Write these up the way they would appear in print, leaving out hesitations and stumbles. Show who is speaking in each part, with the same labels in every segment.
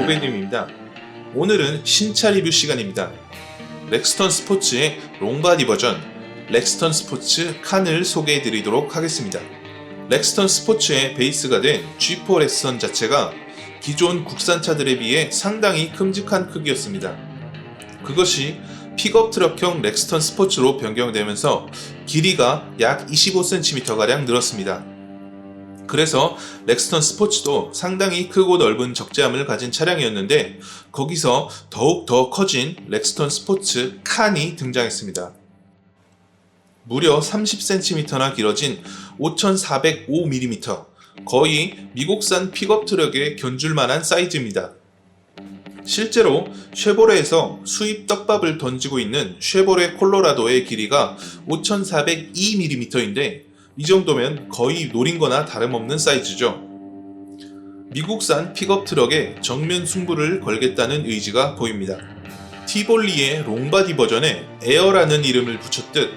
Speaker 1: 고객님입니다. 오늘은 신차 리뷰 시간입니다. 렉스턴 스포츠의 롱바디 버전 렉스턴 스포츠 칸을 소개해 드리도록 하겠습니다. 렉스턴 스포츠의 베이스가 된 G4 렉스턴 자체가 기존 국산차들에 비해 상당히 큼직한 크기였습니다. 그것이 픽업 트럭형 렉스턴 스포츠로 변경되면서 길이가 약 25cm가량 늘었습니다. 그래서 렉스턴 스포츠도 상당히 크고 넓은 적재함을 가진 차량이었는데 거기서 더욱 더 커진 렉스턴 스포츠 칸이 등장했습니다. 무려 30cm나 길어진 5405mm, 거의 미국산 픽업 트럭에 견줄 만한 사이즈입니다. 실제로 쉐보레에서 수입 떡밥을 던지고 있는 쉐보레 콜로라도의 길이가 5402mm인데 이 정도면 거의 노린 거나 다름없는 사이즈죠. 미국산 픽업 트럭에 정면 승부를 걸겠다는 의지가 보입니다. 티볼리의 롱바디 버전에 에어라는 이름을 붙였듯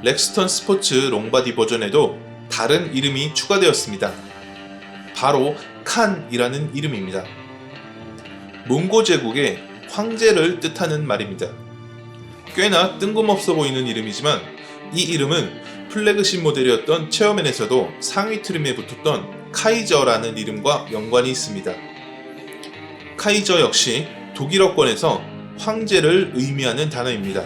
Speaker 1: 렉스턴 스포츠 롱바디 버전에도 다른 이름이 추가되었습니다. 바로 칸이라는 이름입니다. 몽고 제국의 황제를 뜻하는 말입니다. 꽤나 뜬금없어 보이는 이름이지만 이 이름은 플래그십 모델이었던 체어맨에서도 상위 트림에 붙었던 카이저라는 이름과 연관이 있습니다. 카이저 역시 독일어권에서 황제를 의미하는 단어입니다.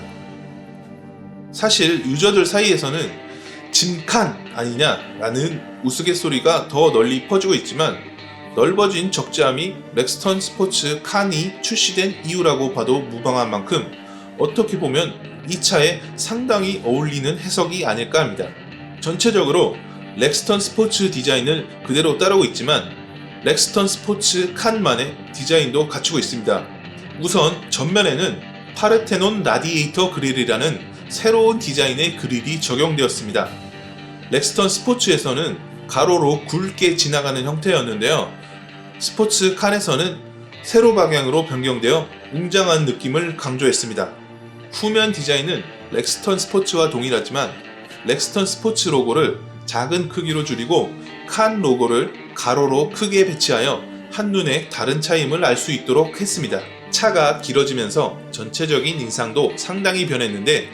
Speaker 1: 사실 유저들 사이에서는 짐칸 아니냐라는 우스갯소리가 더 널리 퍼지고 있지만 넓어진 적재함이 렉스턴 스포츠 칸이 출시된 이유라고 봐도 무방한 만큼 어떻게 보면 이 차에 상당히 어울리는 해석이 아닐까 합니다. 전체적으로 렉스턴 스포츠 디자인을 그대로 따르고 있지만 렉스턴 스포츠 칸만의 디자인도 갖추고 있습니다. 우선 전면에는 파르테논 라디에이터 그릴이라는 새로운 디자인의 그릴이 적용되었습니다. 렉스턴 스포츠에서는 가로로 굵게 지나가는 형태였는데요. 스포츠 칸에서는 세로 방향으로 변경되어 웅장한 느낌을 강조했습니다. 후면 디자인은 렉스턴 스포츠와 동일하지만 렉스턴 스포츠 로고를 작은 크기로 줄이고 칸 로고를 가로로 크게 배치하여 한눈에 다른 차임을 알 수 있도록 했습니다. 차가 길어지면서 전체적인 인상도 상당히 변했는데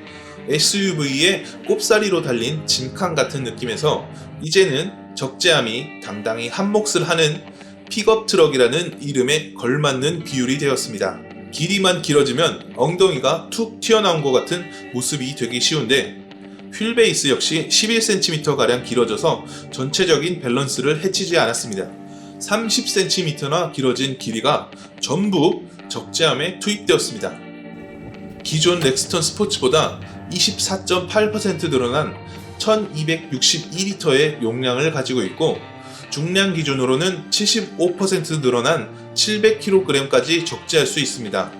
Speaker 1: SUV의 꼽사리로 달린 짐칸 같은 느낌에서 이제는 적재함이 당당히 한 몫을 하는 픽업 트럭이라는 이름에 걸맞는 비율이 되었습니다. 길이만 길어지면 엉덩이가 툭 튀어나온 것 같은 모습이 되기 쉬운데 휠베이스 역시 11cm가량 길어져서 전체적인 밸런스를 해치지 않았습니다. 30cm나 길어진 길이가 전부 적재함에 투입되었습니다. 기존 렉스턴 스포츠보다 24.8% 늘어난 1262리터의 용량을 가지고 있고 중량 기준으로는 75% 늘어난 700kg까지 적재할 수 있습니다.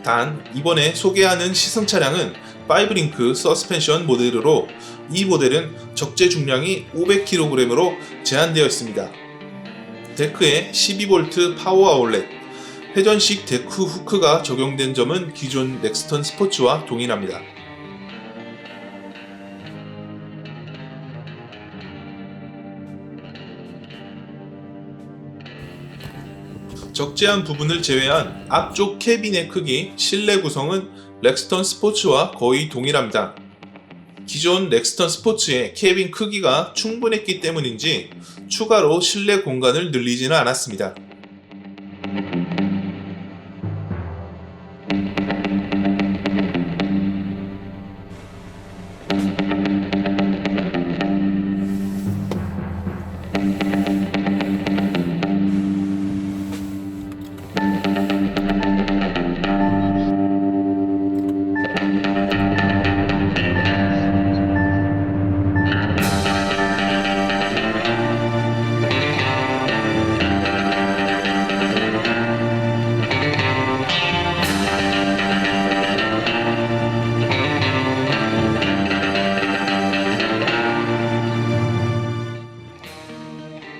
Speaker 1: 단 이번에 소개하는 시승 차량은 5링크 서스펜션 모델으로 이 모델은 적재 중량이 500kg으로 제한되어 있습니다. 데크에 12V 파워 아울렛, 회전식 데크 후크가 적용된 점은 기존 렉스턴 스포츠와 동일합니다. 적재한 부분을 제외한 앞쪽 캐빈의 크기, 실내 구성은 렉스턴 스포츠와 거의 동일합니다. 기존 렉스턴 스포츠의 캐빈 크기가 충분했기 때문인지 추가로 실내 공간을 늘리지는 않았습니다.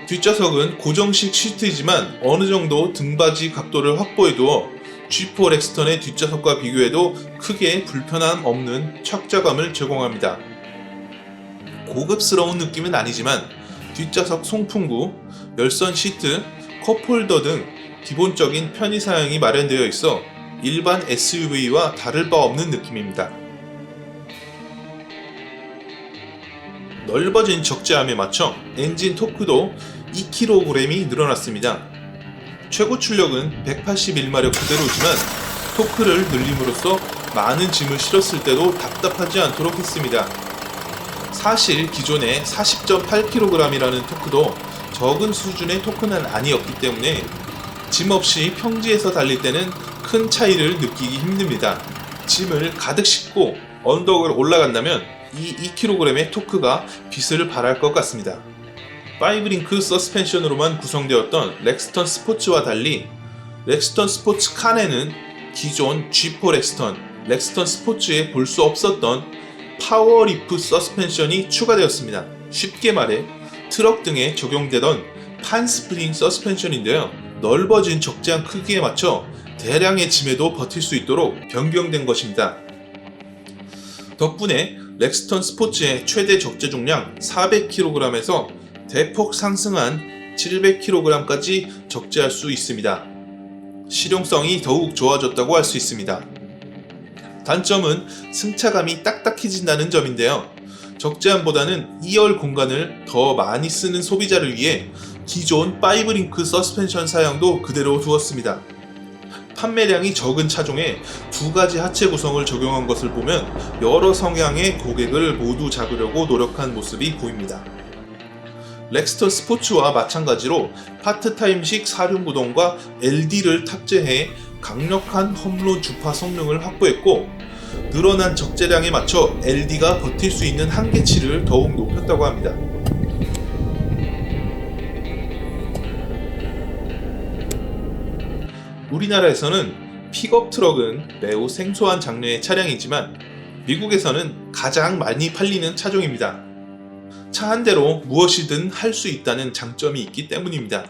Speaker 1: 뒷좌석은 고정식 시트이지만 어느정도 등받이 각도를 확보해두어 G4 렉스턴의 뒷좌석과 비교해도 크게 불편함 없는 착좌감을 제공합니다. 고급스러운 느낌은 아니지만 뒷좌석 송풍구, 열선 시트, 컵홀더 등 기본적인 편의 사양이 마련되어 있어 일반 SUV와 다를 바 없는 느낌입니다. 넓어진 적재함에 맞춰 엔진 토크도 2kg이 늘어났습니다. 최고 출력은 181마력 그대로지만 토크를 늘림으로써 많은 짐을 실었을 때도 답답하지 않도록 했습니다. 사실 기존의 40.8kg이라는 토크도 적은 수준의 토크는 아니었기 때문에 짐 없이 평지에서 달릴 때는 큰 차이를 느끼기 힘듭니다. 짐을 가득 싣고 언덕을 올라간다면 이 2kg의 토크가 빛을 발할 것 같습니다. 5링크 서스펜션으로만 구성되었던 렉스턴 스포츠와 달리 렉스턴 스포츠 칸에는 기존 G4 렉스턴 스포츠에 볼 수 없었던 파워리프 서스펜션이 추가되었습니다. 쉽게 말해 트럭 등에 적용되던 판스프링 서스펜션인데요. 넓어진 적재함 크기에 맞춰 대량의 짐에도 버틸 수 있도록 변경된 것입니다. 덕분에 렉스턴 스포츠의 최대 적재重량 400kg에서 대폭 상승한 700kg까지 적재할 수 있습니다. 실용성이 더욱 좋아졌다고 할 수 있습니다. 단점은 승차감이 딱딱해진다는 점인데요. 적재함보다는 2열 공간을 더 많이 쓰는 소비자를 위해 기존 5링크 서스펜션 사양도 그대로 두었습니다. 판매량이 적은 차종에 두 가지 하체 구성을 적용한 것을 보면 여러 성향의 고객을 모두 잡으려고 노력한 모습이 보입니다. 렉스턴 스포츠와 마찬가지로 파트타임식 사륜구동과 LD를 탑재해 강력한 홈로 주파 성능을 확보했고 늘어난 적재량에 맞춰 LD가 버틸 수 있는 한계치를 더욱 높였다고 합니다. 우리나라에서는 픽업 트럭은 매우 생소한 장르의 차량이지만 미국에서는 가장 많이 팔리는 차종입니다. 차 한 대로 무엇이든 할 수 있다는 장점이 있기 때문입니다.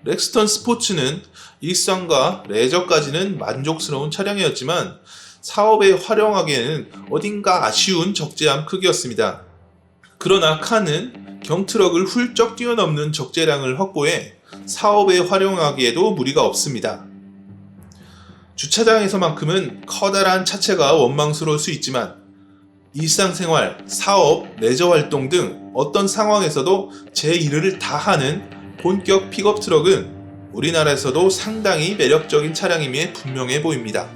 Speaker 1: 렉스턴 스포츠는 일상과 레저까지는 만족스러운 차량이었지만 사업에 활용하기에는 어딘가 아쉬운 적재함 크기였습니다. 그러나 칸은 경트럭을 훌쩍 뛰어넘는 적재량을 확보해 사업에 활용하기에도 무리가 없습니다. 주차장에서만큼은 커다란 차체가 원망스러울 수 있지만 일상생활, 사업, 레저 활동 등 어떤 상황에서도 제 일을 다 하는 본격 픽업 트럭은 우리나라에서도 상당히 매력적인 차량임에 분명해 보입니다.